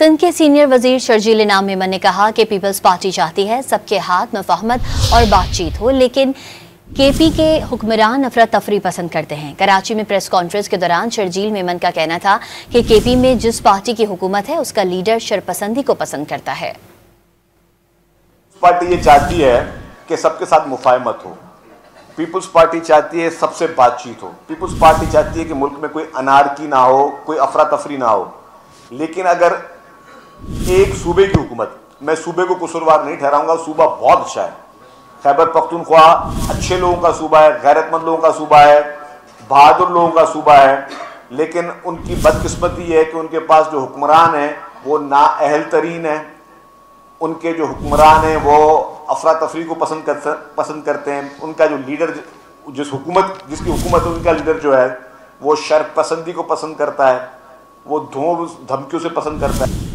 सिंध के सीनियर वजीर शर्जील इनाम मेमन ने कहा कि पीपल्स पार्टी चाहती है सबके हाथ मफाहमत और बातचीत हो, लेकिन केपी के हुक्मरान अफरा तफरी पसंद करते हैं। कराची में प्रेस कॉन्फ्रेंस के दौरान शर्जील मेमन का कहना था कि केपी में जिस पार्टी की हुकूमत है उसका लीडर शरपसंदी को पसंद करता है। पार्टी ये चाहती है कि सबके साथ मुफाहमत हो। पीपल्स पार्टी चाहती है सबसे बातचीत हो। पीपल्स पार्टी चाहती है कि मुल्क में कोई अनारकी ना हो, कोई अफरा तफरी ना हो। लेकिन अगर एक सूबे की हुकूमत, मैं सूबे को कसूरवार नहीं ठहराऊंगा, सूबा बहुत अच्छा है। खैबर पख्तूनख्वा अच्छे लोगों का सूबा है, गैरतमंद लोगों का सूबा है, बहादुर लोगों का सूबा है। लेकिन उनकी बदकिस्मती है कि उनके पास जो हुक्मरान है वो नाअहल तरीन है। उनके जो हुक्मरान हैं वो अफरा तफरी को पसंद करते हैं। उनका जो लीडर, जिसकी हुकूमत है, उनका लीडर जो है वो शर्क पसंदी को पसंद करता है, वो धमकियों से पसंद करता है।